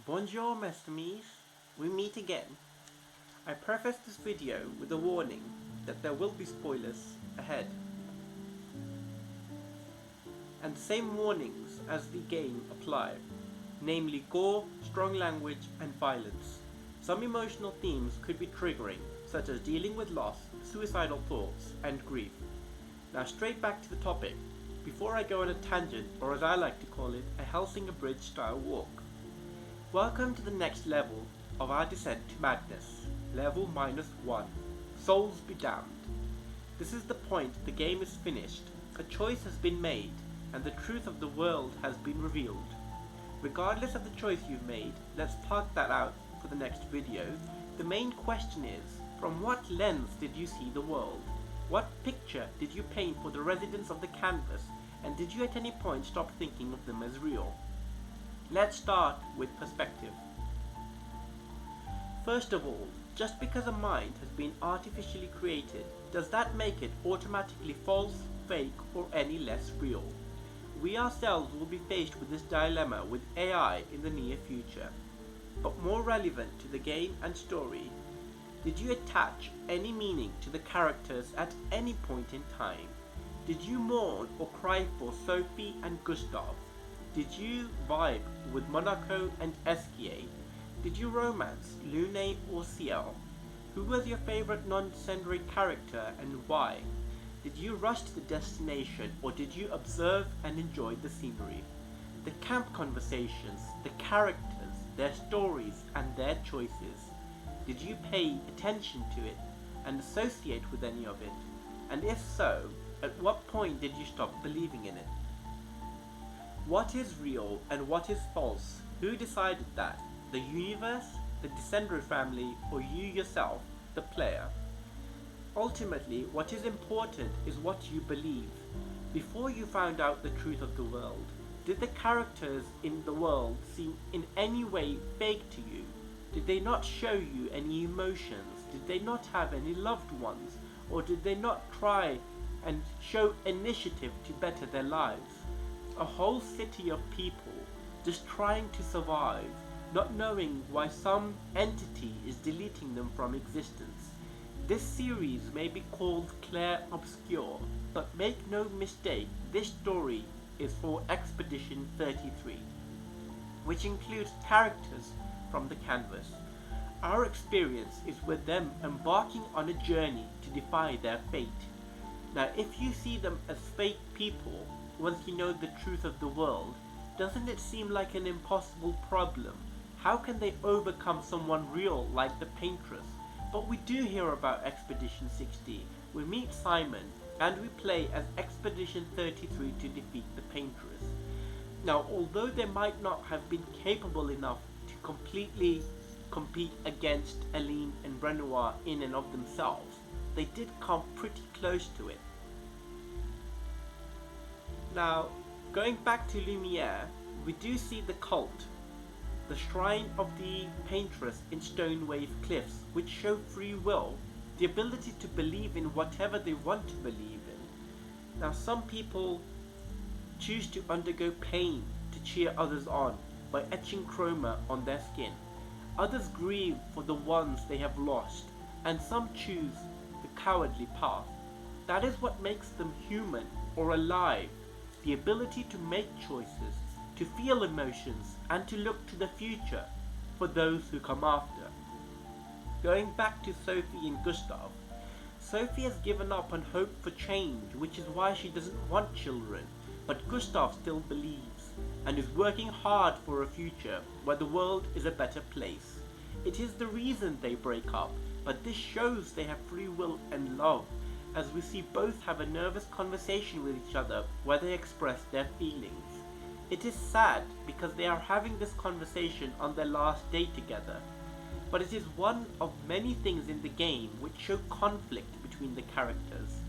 Bonjour Mes Amis, we meet again. I preface this video with a warning that there will be spoilers ahead. And the same warnings as the game apply, namely gore, strong language and violence. Some emotional themes could be triggering, such as dealing with loss, suicidal thoughts and grief. Now straight back to the topic, before I go on a tangent, or as I like to call it, a Helsinger Bridge style walk. Welcome to the next level of our descent to madness, level -1, Souls be damned. This is the point the game is finished, a choice has been made, and the truth of the world has been revealed. Regardless of the choice you've made, let's park that out for the next video. The main question is, from what lens did you see the world? What picture did you paint for the residents of the canvas, and did you at any point stop thinking of them as real? Let's start with perspective. First of all, just because a mind has been artificially created, does that make it automatically false, fake, or any less real? We ourselves will be faced with this dilemma with AI in the near future. But more relevant to the game and story, did you attach any meaning to the characters at any point in time? Did you mourn or cry for Sophie and Gustav? Did you vibe with Monaco and Esquier? Did you romance Lune or Ciel? Who was your favorite non-descendant character and why? Did you rush to the destination or did you observe and enjoy the scenery? The camp conversations, the characters, their stories and their choices. Did you pay attention to it and associate with any of it? And if so, at what point did you stop believing in it? What is real and what is false? Who decided that? The universe, the descendant family, or you yourself, the player? Ultimately, what is important is what you believe. Before you found out the truth of the world, did the characters in the world seem in any way fake to you? Did they not show you any emotions? Did they not have any loved ones? Or did they not try and show initiative to better their lives? A whole city of people just trying to survive, not knowing why some entity is deleting them from existence. This series may be called Clair Obscur, but make no mistake, this story is for Expedition 33, which includes characters from the canvas. Our experience is with them embarking on a journey to defy their fate. Now, if you see them as fake people, once you know the truth of the world, doesn't it seem like an impossible problem? How can they overcome someone real like the paintress? But we do hear about Expedition 60. We meet Simon, and we play as Expedition 33 to defeat the paintress. Now, although they might not have been capable enough to completely compete against Aline and Renoir in and of themselves, they did come pretty close to it. Now, going back to Lumiere, we do see the cult, the shrine of the paintress in Stone Wave Cliffs, which show free will, the ability to believe in whatever they want to believe in. Now, some people choose to undergo pain to cheer others on by etching chroma on their skin. Others grieve for the ones they have lost, and some choose the cowardly path. That is what makes them human or alive, the ability to make choices, to feel emotions, and to look to the future for those who come after. Going back to Sophie and Gustav, Sophie has given up on hope for change, which is why she doesn't want children, but Gustav still believes, and is working hard for a future where the world is a better place. It is the reason they break up, but this shows they have free will and love, as we see both have a nervous conversation with each other where they express their feelings. It is sad because they are having this conversation on their last day together, but it is one of many things in the game which show conflict between the characters.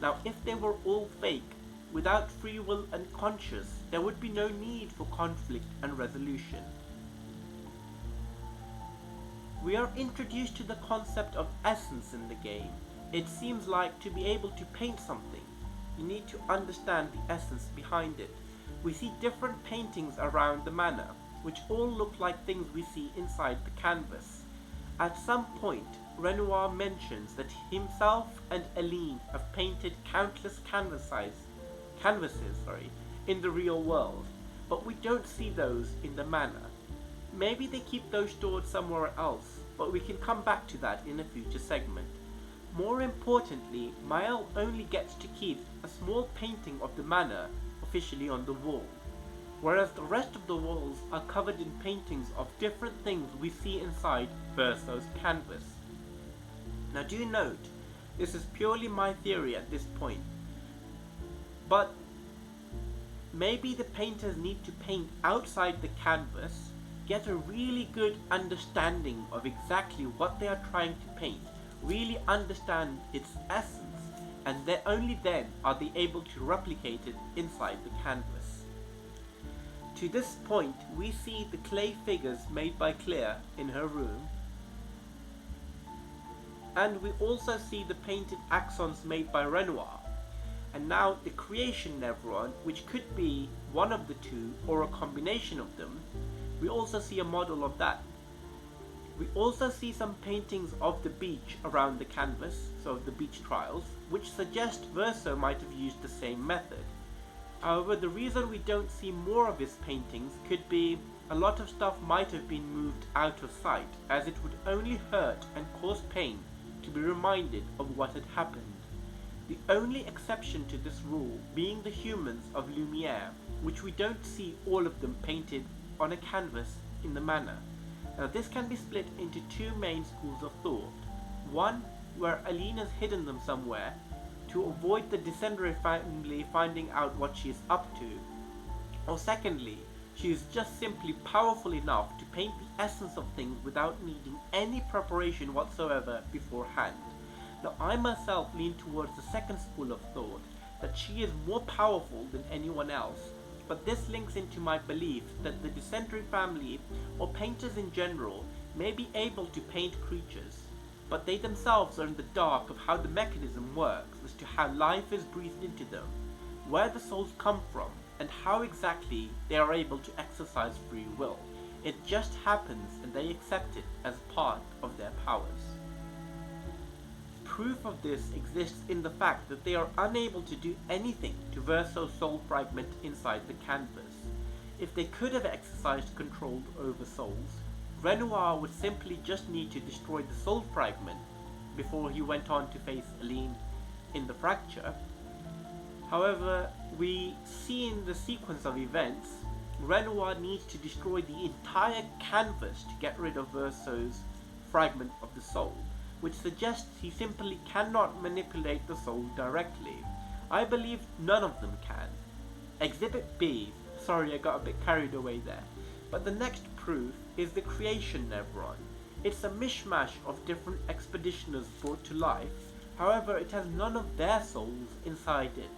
Now, if they were all fake, without free will and conscious, there would be no need for conflict and resolution. We are introduced to the concept of essence in the game. It seems like to be able to paint something, you need to understand the essence behind it. We see different paintings around the manor. which all look like things we see inside the canvas. At some point, Renoir mentions that himself and Aline have painted countless canvases in the real world, but we don't see those in the manor. Maybe they keep those stored somewhere else, but we can come back to that in a future segment. More importantly, Mael only gets to keep a small painting of the manor officially on the wall, whereas the rest of the walls are covered in paintings of different things we see inside Verso's canvas. Now do note, this is purely my theory at this point, but maybe the painters need to paint outside the canvas, get a really good understanding of exactly what they are trying to paint, really understand its essence, and only then are they able to replicate it inside the canvas. To this point, we see the clay figures made by Clair in her room, and we also see the painted axons made by Renoir. And now the creation Nevron, which could be one of the two or a combination of them, we also see a model of that. We also see some paintings of the beach around the canvas, so the beach trials, which suggest Verso might have used the same method. However, the reason we don't see more of his paintings could be a lot of stuff might have been moved out of sight, as it would only hurt and cause pain to be reminded of what had happened. The only exception to this rule being the humans of Lumiere, which we don't see all of them painted on a canvas in the manor. Now this can be split into two main schools of thought. One, where Aline has hidden them somewhere to avoid the Descendere family finding out what she is up to. Or secondly, she is just simply powerful enough to paint the essence of things without needing any preparation whatsoever beforehand. Now I myself lean towards the second school of thought, that she is more powerful than anyone else, but this links into my belief that the Descendere family, or painters in general, may be able to paint creatures, but they themselves are in the dark of how the mechanism works as to how life is breathed into them, where the souls come from, and how exactly they are able to exercise free will. It just happens and they accept it as part of their powers. Proof of this exists in the fact that they are unable to do anything to Verso's soul fragment inside the canvas. If they could have exercised control over souls, Renoir would simply just need to destroy the soul fragment before he went on to face Aline in the fracture. However, we see in the sequence of events, Renoir needs to destroy the entire canvas to get rid of Verso's fragment of the soul, which suggests he simply cannot manipulate the soul directly. I believe none of them can. Exhibit B, sorry I got a bit carried away there, but the next proof is the creation Nevron. It's a mishmash of different expeditioners brought to life, however it has none of their souls inside it.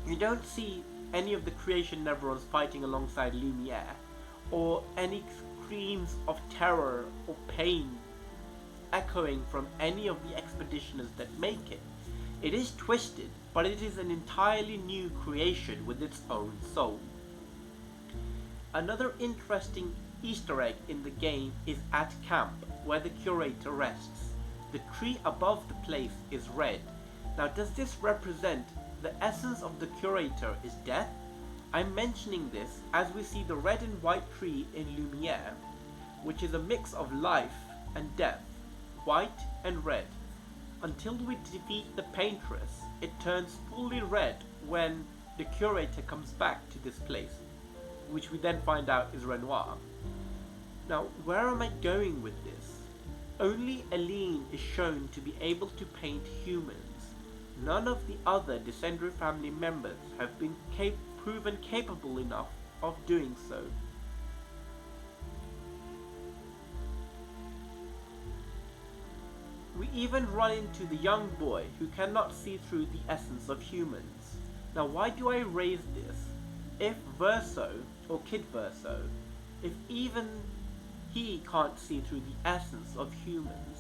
You don't see any of the creation Nevrons fighting alongside Lumiere, or any screams of terror or pain echoing from any of the expeditioners that make it. It is twisted, but it is an entirely new creation with its own soul. Another interesting Easter egg in the game is at camp, where the curator rests. The tree above the place is red. Now does this represent the essence of the curator is death? I'm mentioning this as we see the red and white tree in Lumiere, which is a mix of life and death, white and red. Until we defeat the paintress, it turns fully red when the curator comes back to this place, which we then find out is Renoir. Now, where am I going with this? Only Aline is shown to be able to paint humans. None of the other Descendere family members have been proven capable enough of doing so. We even run into the young boy who cannot see through the essence of humans. Now why do I raise this? If Verso, or Kid Verso, if even he can't see through the essence of humans,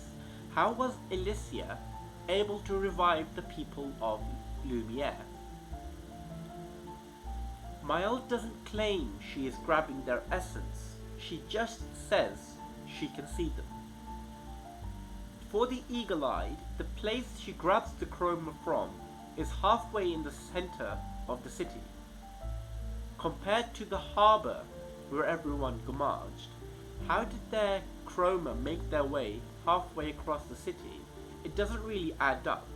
how was Alicia able to revive the people of Lumiere? Mile doesn't claim she is grabbing their essence, she just says she can see them. For the eagle-eyed, the place she grabs the chroma from is halfway in the center of the city. Compared to the harbor where everyone gomaged, how did their chroma make their way halfway across the city? It doesn't really add up.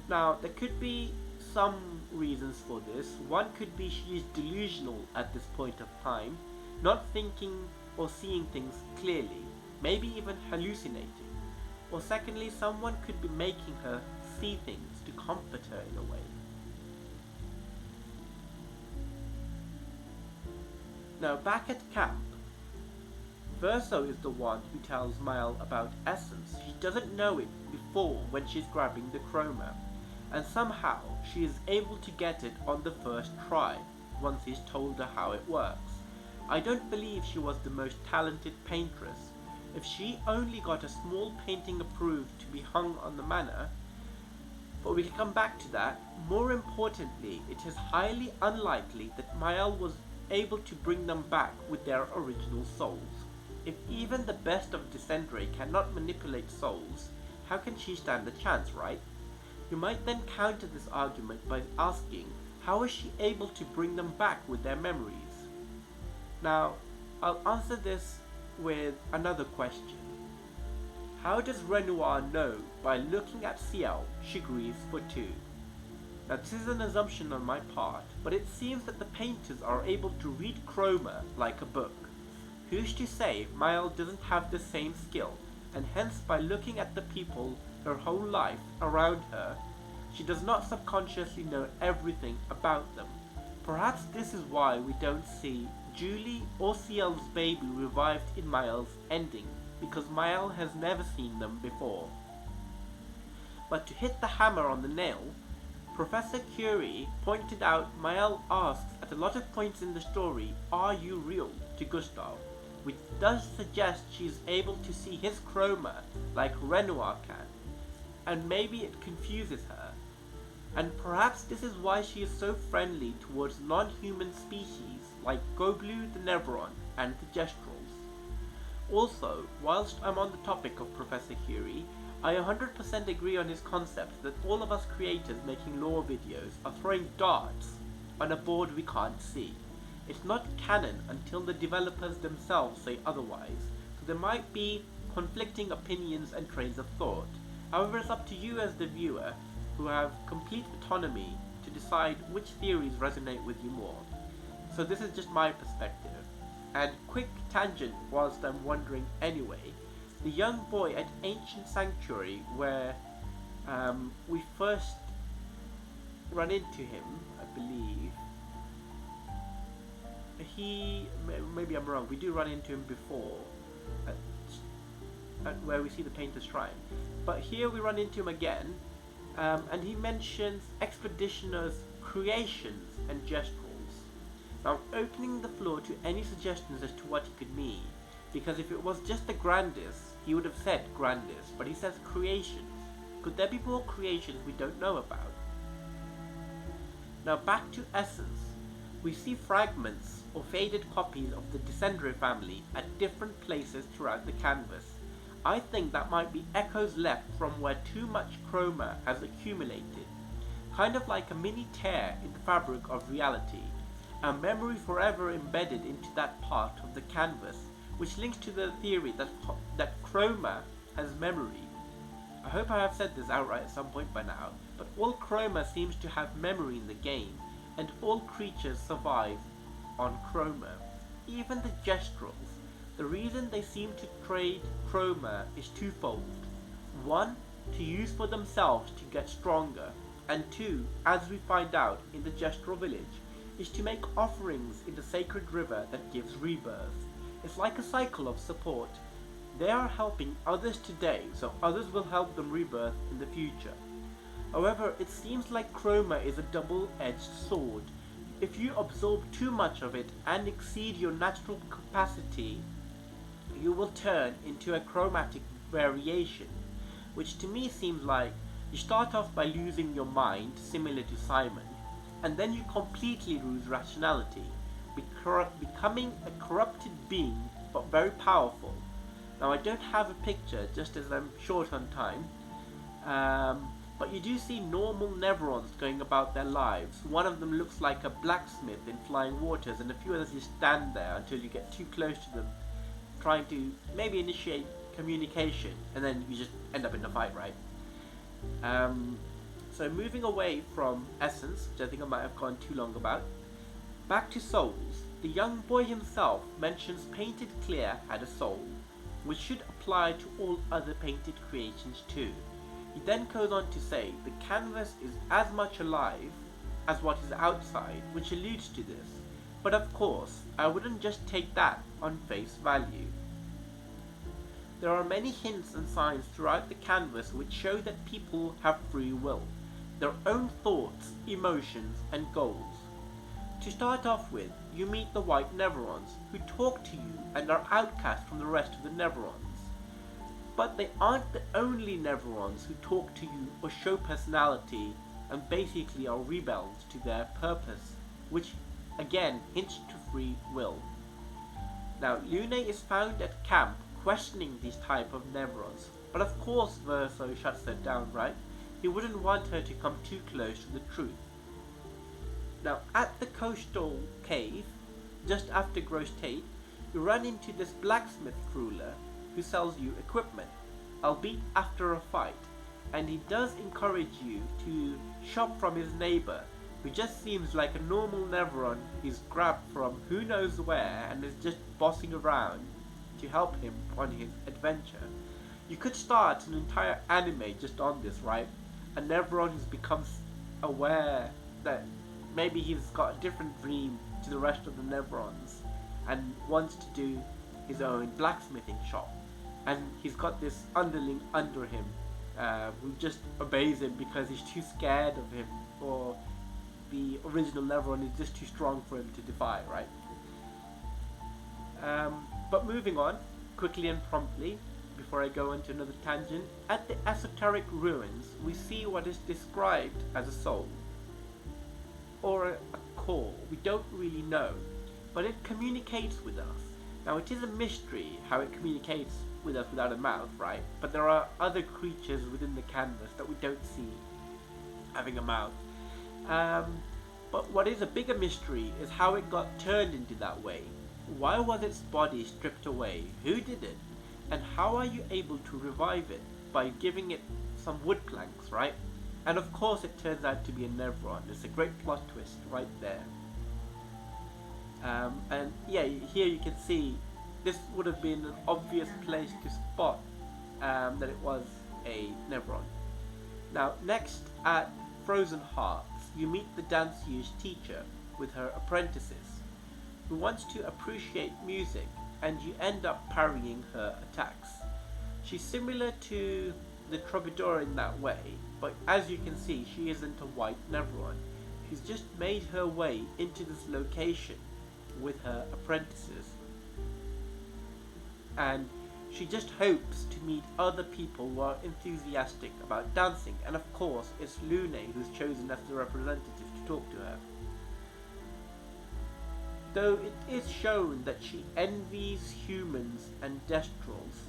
Now, there could be some reasons for this. One could be she is delusional at this point of time, not thinking or seeing things clearly, maybe even hallucinating. Or secondly, someone could be making her see things to comfort her in a way. Now, back at camp, Verso is the one who tells Mile about essence. She doesn't know it before when she's grabbing the chroma, and somehow she is able to get it on the first try, once he's told her how it works. I don't believe she was the most talented paintress. If she only got a small painting approved to be hung on the manor, but we can come back to that. More importantly, it is highly unlikely that Mile was able to bring them back with their original souls. If even the best of Descendere cannot manipulate souls, how can she stand a chance, right? You might then counter this argument by asking, how is she able to bring them back with their memories? Now, I'll answer this with another question. How does Renoir know by looking at Ciel she grieves for two? Now, this is an assumption on my part, but it seems that the painters are able to read chroma like a book. Who's to say Mile doesn't have the same skill, and hence by looking at the people her whole life around her, she does not subconsciously know everything about them. Perhaps this is why we don't see Julie or Ciel's baby revived in Mile's ending, because Mile has never seen them before. But to hit the hammer on the nail, Professor Curie pointed out Mile asks at a lot of points in the story, "Are you real?" to Gustav, which does suggest she is able to see his chroma like Renoir can, and maybe it confuses her. And perhaps this is why she is so friendly towards non-human species like Goblu the Neveron and the Gestrels. Also, whilst I'm on the topic of Professor Curie, I 100% agree on his concept that all of us creators making lore videos are throwing darts on a board we can't see. It's not canon until the developers themselves say otherwise, so there might be conflicting opinions and trains of thought. However, it's up to you as the viewer, who have complete autonomy to decide which theories resonate with you more. So this is just my perspective. And quick tangent whilst I'm wondering anyway, the young boy at Ancient Sanctuary where we first run into him, I believe, maybe I'm wrong, we do run into him before at where we see the Painter's Shrine, but here we run into him again, and he mentions Expeditioner's creations and gestrels. Now I'm opening the floor to any suggestions as to what he could mean, because if it was just the Grandis, he would have said Grandis, but he says creations. Could there be more creations we don't know about? Now back to Essence. We see fragments or faded copies of the Descendere family at different places throughout the canvas. I think that might be echoes left from where too much chroma has accumulated, kind of like a mini tear in the fabric of reality, a memory forever embedded into that part of the canvas, which links to the theory that chroma has memory. I hope I have said this outright at some point by now, but all chroma seems to have memory in the game, and all creatures survive on chroma. Even the gestrels. The reason they seem to trade chroma is twofold. One, to use for themselves to get stronger, and two, as we find out in the Gestrel village, is to make offerings in the sacred river that gives rebirth. It's like a cycle of support. They are helping others today, so others will help them rebirth in the future. However, it seems like chroma is a double-edged sword. If you absorb too much of it and exceed your natural capacity, you will turn into a chromatic variation, which to me seems like you start off by losing your mind, similar to Simon. and then you completely lose rationality, becoming a corrupted being but very powerful. Now I don't have a picture just as I'm short on time, but you do see normal Neverons going about their lives. One of them looks like a blacksmith in Flying Waters, and a few others just stand there until you get too close to them, trying to maybe initiate communication, and then you just end up in a fight, right? So moving away from Essence, which I think I might have gone too long about, back to souls, the young boy himself mentions painted Clair had a soul, which should apply to all other painted creations too. He then goes on to say the canvas is as much alive as what is outside, which alludes to this, but of course I wouldn't just take that on face value. There are many hints and signs throughout the canvas which show that people have free will, their own thoughts, emotions and goals. To start off with, you meet the White Neverons, who talk to you and are outcast from the rest of the Neverons. But they aren't the only Neverons who talk to you or show personality, and basically are rebels to their purpose, which again hints to free will. Now, Lune is found at camp questioning these type of Neverons, but of course Verso shuts her down, right? He wouldn't want her to come too close to the truth. Now, at the coastal cave, just after Gross Tate, you run into this blacksmith ruler who sells you equipment, albeit after a fight, and he does encourage you to shop from his neighbor, who just seems like a normal Neveron he's grabbed from who knows where and is just bossing around to help him on his adventure. You could start an entire anime just on this, right? A Neveron who becomes aware that maybe he's got a different dream to the rest of the Neverons and wants to do his own blacksmithing shop. And he's got this underling under him who just obeys him because he's too scared of him, or the original Neveron is just too strong for him to defy, right? But moving on, quickly and promptly, before I go into another tangent, at the esoteric ruins we see what is described as a soul, or a core, we don't really know, but it communicates with us. Now it is a mystery how it communicates with us without a mouth, right? But there are other creatures within the canvas that we don't see having a mouth. But what is a bigger mystery is how it got turned into that way. Why was its body stripped away? Who did it? And how are you able to revive it? By giving it some wood planks, right? And of course it turns out to be a Neveron. It's a great plot twist right there. And yeah, here you can see this would have been an obvious place to spot that it was a Neveron. Now next at Frozen Hearts, you meet the Dancier's teacher with her apprentices, who wants to appreciate music, and you end up parrying her attacks. She's similar to the Troubadour in that way, but as you can see, she isn't a white Neveron. She's just made her way into this location with her apprentices, and she just hopes to meet other people who are enthusiastic about dancing, and of course it's Lune who's chosen as the representative to talk to her. Though it is shown that she envies humans and Destrals,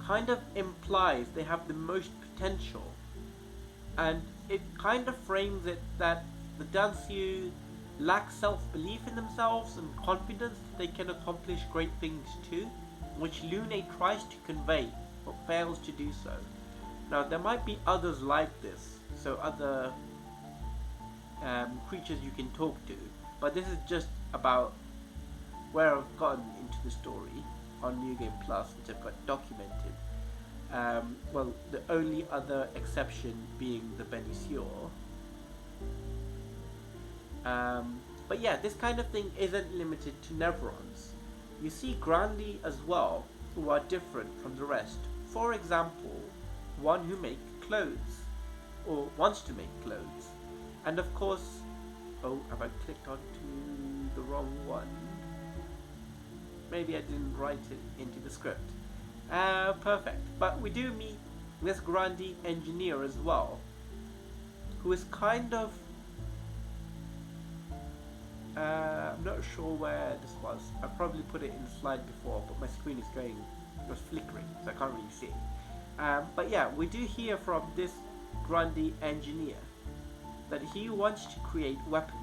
kind of implies they have the most potential, and it kind of frames it that the Dancier lack self-belief in themselves and confidence that they can accomplish great things too, which Lune tries to convey but fails to do so. Now there might be others like this, so other creatures you can talk to, but this is just about where I've gotten into the story on New Game Plus, which I've got documented. Well, the only other exception being the Benisior. But yeah, this kind of thing isn't limited to Neverons. You see Grandi as well, who are different from the rest. For example, one who makes clothes, or wants to make clothes. And of course, oh, have I clicked onto the wrong one? Maybe I didn't write it into the script. Perfect. But we do meet this Grandi engineer as well, who is kind of I'm not sure where this was. I probably put it in the slide before, but my screen is was flickering, so I can't really see it. But yeah, we do hear from this Grundy engineer that he wants to create weapons.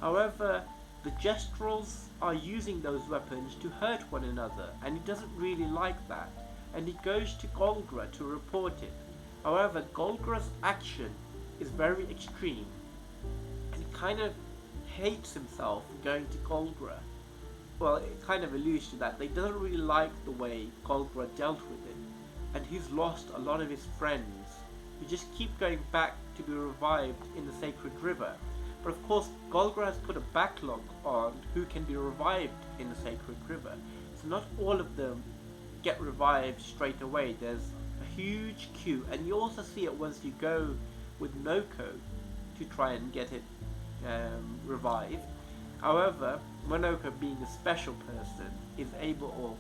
However, the Gestrels are using those weapons to hurt one another, and he doesn't really like that, and he goes to Golgra to report it. However, Golgra's action is very extreme, and he kind of hates himself for going to Golgra. Well, it kind of alludes to that. They doesn't really like the way Golgra dealt with it, and he's lost a lot of his friends who just keep going back to be revived in the Sacred River. But of course, Golgra has put a backlog on who can be revived in the Sacred River, so not all of them get revived straight away. There's a huge queue, and you also see it once you go with Noko to try and get it revived. However, Monoko, being a special person, is able, or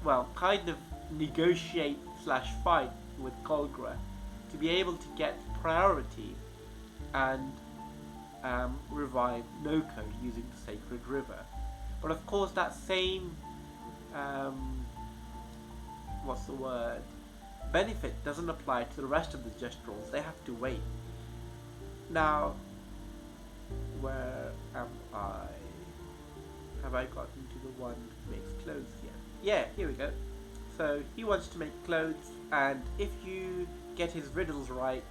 well, kind of negotiate / fight with Golgra to be able to get priority and revive Noko using the Sacred River. But of course, that same benefit doesn't apply to the rest of the Gestrels. They have to wait. Now, where am I? Have I gotten to the one who makes clothes yet? Yeah, here we go. So he wants to make clothes, and if you get his riddles right,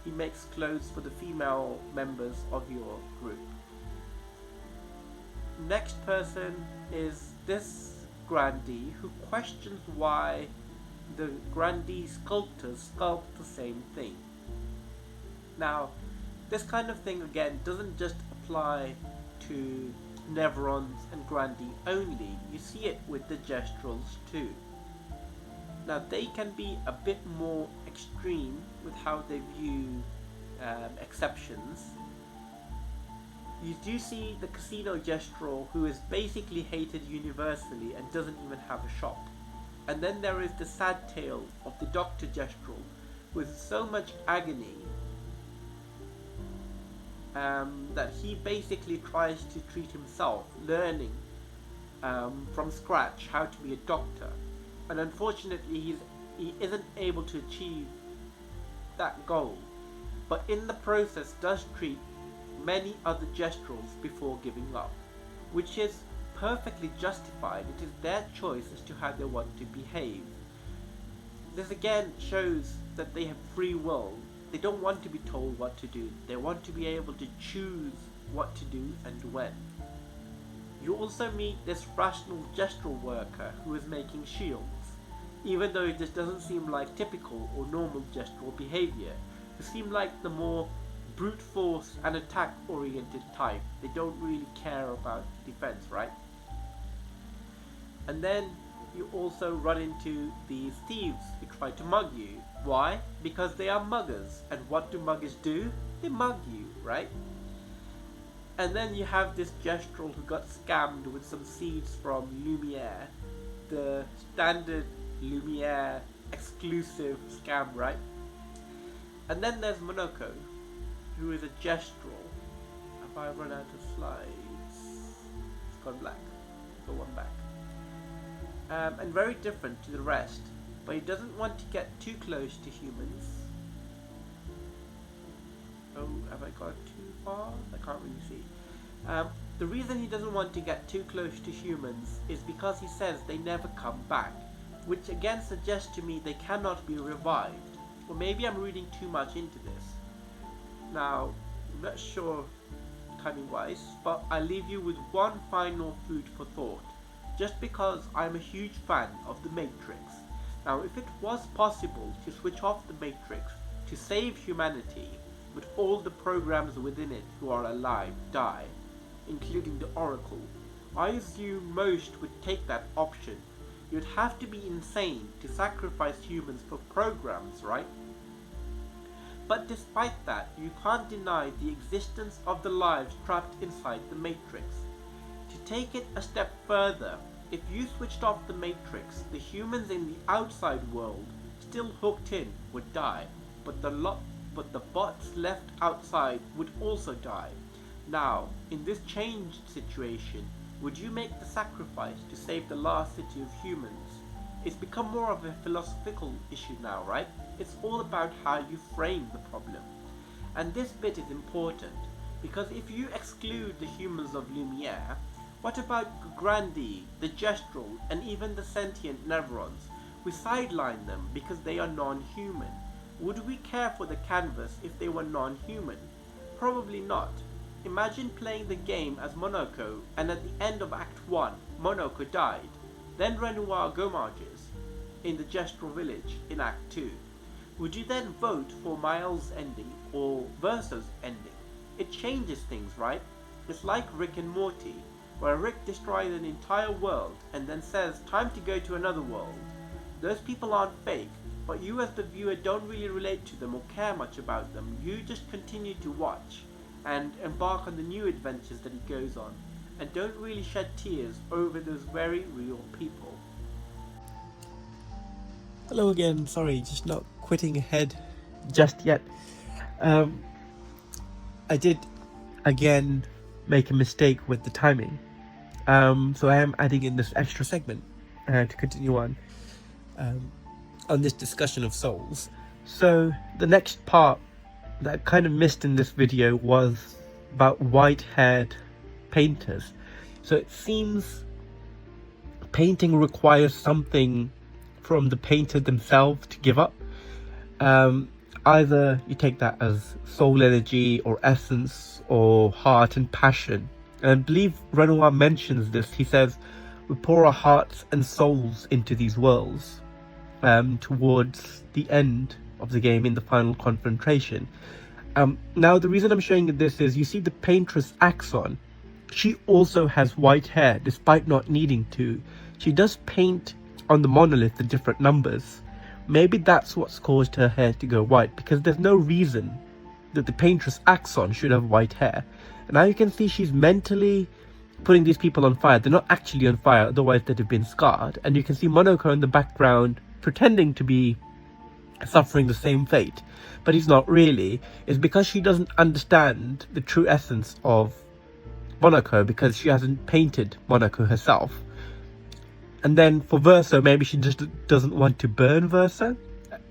he makes clothes for the female members of your group. Next person is this Grandee, who questions why the Grandee sculptors sculpt the same thing. Now, this kind of thing again doesn't just apply to Neverons and Grandee only. You see it with the Gestrels too. Now, they can be a bit more extreme with how they view exceptions. You do see the Casino Gestrel, who is basically hated universally and doesn't even have a shop. And then there is the sad tale of the Dr. Gestrel, with so much agony that he basically tries to treat himself, learning from scratch how to be a doctor. And unfortunately, he isn't able to achieve that goal, but in the process does treat many other Gestrels before giving up, which is perfectly justified. It is their choice as to how they want to behave. This again shows that they have free will. They don't want to be told what to do. They want to be able to choose what to do and when. You also meet this rational Gestrel worker who is making shields, even though this doesn't seem like typical or normal Gestrel behavior, who seem like the more brute force and attack oriented type. They don't really care about defense, right? And then you also run into these thieves who try to mug you. Why? Because they are muggers. And what do muggers do? They mug you, right? And then you have this Gestrel who got scammed with some seeds from Lumiere, the standard Lumiere exclusive scam, right? And then there's Monoko, who is a Gestrel. Have I run out of slides? It's gone black. Go one back. And very different to the rest, but he doesn't want to get too close to humans. Oh, have I gone too far? I can't really see. The reason he doesn't want to get too close to humans is because he says they never come back, which again suggests to me they cannot be revived. Or maybe I'm reading too much into this. Now, I'm not sure timing wise, but I leave you with one final food for thought, just because I'm a huge fan of the Matrix. Now, if it was possible to switch off the Matrix to save humanity, but all the programs within it who are alive die, including the Oracle, I assume most would take that option. You'd have to be insane to sacrifice humans for programs, right? But despite that, you can't deny the existence of the lives trapped inside the Matrix. To take it a step further, if you switched off the Matrix, the humans in the outside world, still hooked in, would die, but the bots left outside would also die. Now, in this changed situation, would you make the sacrifice to save the last city of humans? It's become more of a philosophical issue now, right? It's all about how you frame the problem. And this bit is important, because if you exclude the humans of Lumiere, what about Grandi, the Gestural, and even the sentient Nevrons? We sideline them because they are non-human. Would we care for the canvas if they were non-human? Probably not. Imagine playing the game as Monaco, and at the end of Act 1, Monaco died. Then Renoir gomarges in the Gestural village in Act 2. Would you then vote for Miles' ending or Verso's ending? It changes things, right? It's like Rick and Morty, where Rick destroys an entire world and then says, time to go to another world. Those people aren't fake, but you as the viewer don't really relate to them or care much about them. You just continue to watch and embark on the new adventures that he goes on, and don't really shed tears over those very real people. Hello again, sorry, just not quitting ahead just yet. I did again make a mistake with the timing, so I am adding in this extra segment to continue on this discussion of souls. So the next part that I kind of missed in this video was about white-haired painters. So it seems painting requires something from the painter themselves to give up. Either you take that as soul energy or essence or heart and passion. And I believe Renoir mentions this. He says, we pour our hearts and souls into these worlds towards the end of the game in the final confrontation. Now the reason I'm showing you this is you see the paintress Axon. She also has white hair despite not needing to. She does paint on the monolith the different numbers. Maybe that's what's caused her hair to go white, because there's no reason that the paintress Axon should have white hair. And now you can see she's mentally putting these people on fire. They're not actually on fire, otherwise they'd have been scarred. And you can see Monaco in the background pretending to be suffering the same fate, but he's not really. It's because she doesn't understand the true essence of Monaco, because she hasn't painted Monaco herself. And then for Verso, maybe she just doesn't want to burn Verso.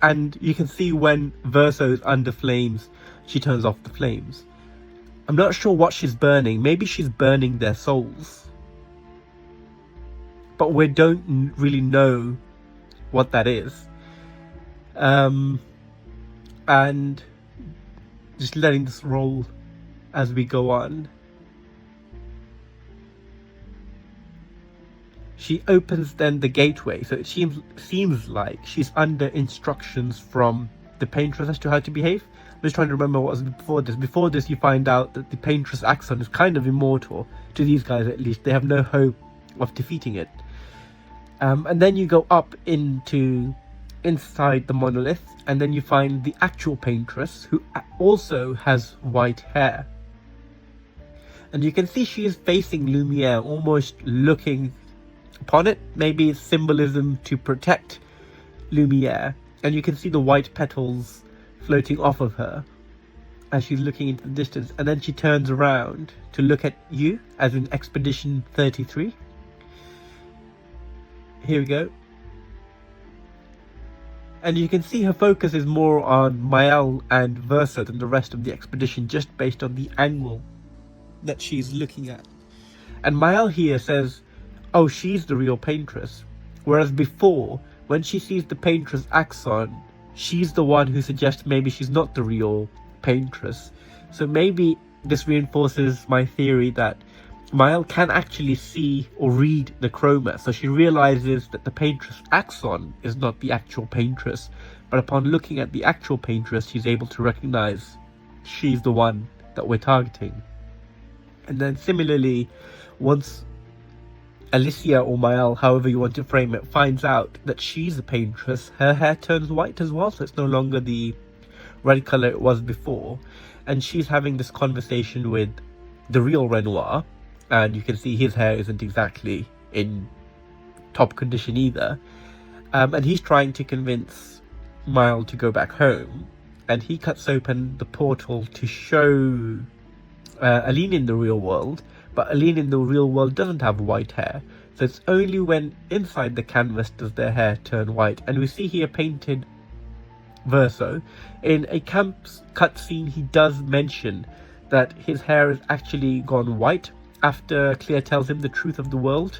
And you can see when Verso is under flames, she turns off the flames. I'm not sure what she's burning. Maybe she's burning their souls. But we don't really know what that is. And just letting this roll as we go on. She opens then the gateway, so it seems like she's under instructions from the paintress as to how to behave. I'm just trying to remember what was before this. Before this, you find out that the paintress Axon is kind of immortal, to these guys at least. They have no hope of defeating it. And then you go up inside the monolith, and then you find the actual paintress, who also has white hair. And you can see she is facing Lumiere, almost looking upon it. Maybe it's symbolism to protect Lumiere, and you can see the white petals floating off of her as she's looking into the distance, and then she turns around to look at you, as in Expedition 33. Here we go. And you can see her focus is more on Mael and Verso than the rest of the expedition, just based on the angle that she's looking at. And Mael here says, oh, she's the real paintress. Whereas before, when she sees the paintress Axon, she's the one who suggests maybe she's not the real paintress. So maybe this reinforces my theory that Mael can actually see or read the chroma. So she realizes that the paintress Axon is not the actual paintress. But upon looking at the actual paintress, she's able to recognize she's the one that we're targeting. And then similarly, once Alicia or Mael, however you want to frame it, finds out that she's a paintress, her hair turns white as well, so it's no longer the red color it was before. And she's having this conversation with the real Renoir, and you can see his hair isn't exactly in top condition either. And he's trying to convince Mael to go back home, and he cuts open the portal to show Aline in the real world, but Aline in the real world doesn't have white hair. So it's only when inside the canvas does their hair turn white. And we see here painted verso. In a cutscene, he does mention that his hair has actually gone white after Clair tells him the truth of the world,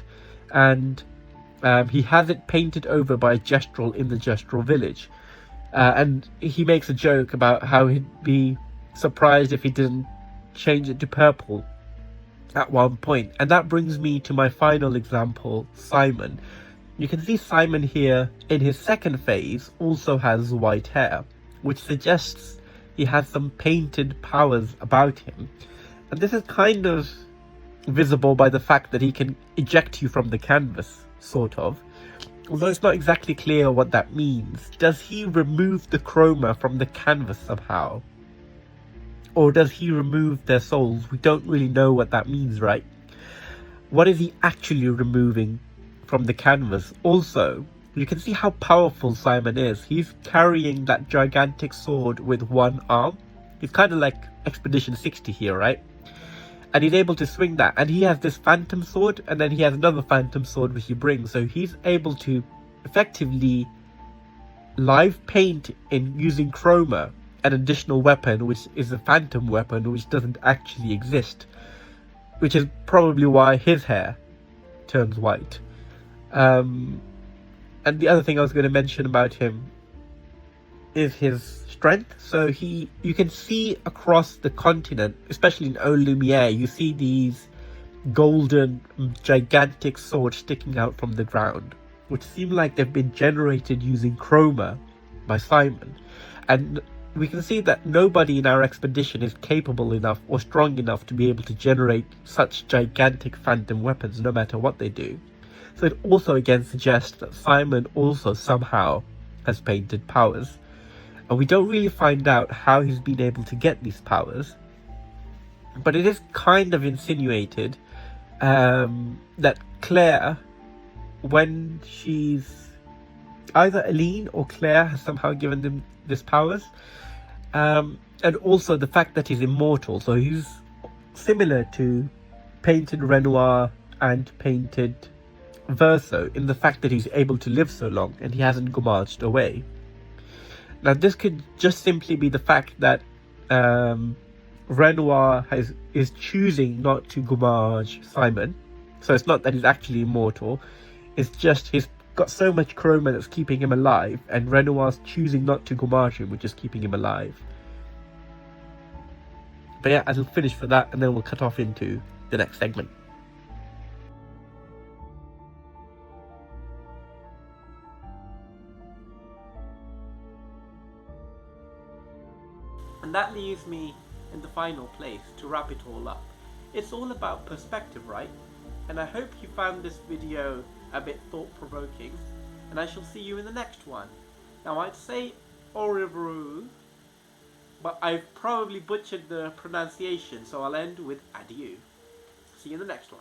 and he has it painted over by a gestural in the gestural village. And he makes a joke about how he'd be surprised if he didn't change it to purple at one point. And that brings me to my final example, Simon. You can see Simon here in his second phase also has white hair, which suggests he has some painted powers about him. And this is kind of visible by the fact that he can eject you from the canvas, sort of. Although it's not exactly clear what that means. Does he remove the chroma from the canvas somehow? Or does he remove their souls? We don't really know what that means, right? What is he actually removing from the canvas? Also, you can see how powerful Simon is. He's carrying that gigantic sword with one arm. He's kind of like Expedition 60 here, right? And he's able to swing that. And he has this phantom sword, and then he has another phantom sword which he brings. So he's able to effectively live paint in using chroma an additional weapon, which is a phantom weapon, which doesn't actually exist. Which is probably why his hair turns white. And the other thing I was going to mention about him is his strength. So you can see across the continent, especially in Eau Lumiere, you see these golden, gigantic swords sticking out from the ground, which seem like they've been generated using chroma by Simon. And we can see that nobody in our expedition is capable enough or strong enough to be able to generate such gigantic phantom weapons, no matter what they do. So it also again suggests that Simon also somehow has painted powers. And we don't really find out how he's been able to get these powers. But it is kind of insinuated that Clair, when she's either Aline or Clair, has somehow given them these powers. And also the fact that he's immortal. So he's similar to painted Renoir and painted Verso in the fact that he's able to live so long and he hasn't gommaged away. Now this could just simply be the fact that Renoir is choosing not to gommage Simon. So it's not that he's actually immortal, it's just he's got so much chroma that's keeping him alive, and Renoir's choosing not to gommage him, which is keeping him alive. But yeah, I'll finish for that and then we'll cut off into the next segment. And that leaves me in the final place to wrap it all up. It's all about perspective, right? And I hope you found this video a bit thought-provoking, and I shall see you in the next one. Now I'd say au revoir, but I've probably butchered the pronunciation, so I'll end with adieu. See you in the next one.